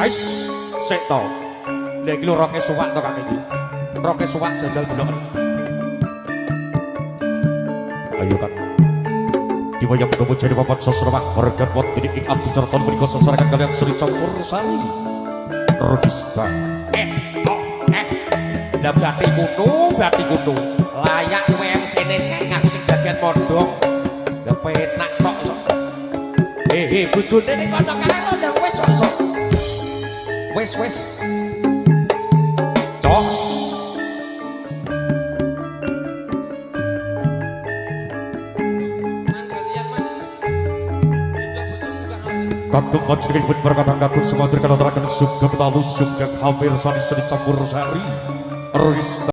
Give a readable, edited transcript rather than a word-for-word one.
Ais, sik to. Lha iki lho roke suwak to Kang iki. Roke suwak jajal delok. Ayo Kang. Diwayang ketemu jadi papat sosrawak warga pot ini ing abdi certon menika sesarakan kalian Sri Campur Sari. Rodista. Lah berarti kudu layak WMC-ne cek aku sing bagian mondong. Lah penak tok sok. Bojone ning kono kae lho wis sok. Wis. Cok. Kantung kocok ibut berkata kakun semua terkenal terakan suka betalus suka hampir sani Sri Campur Sari. Rista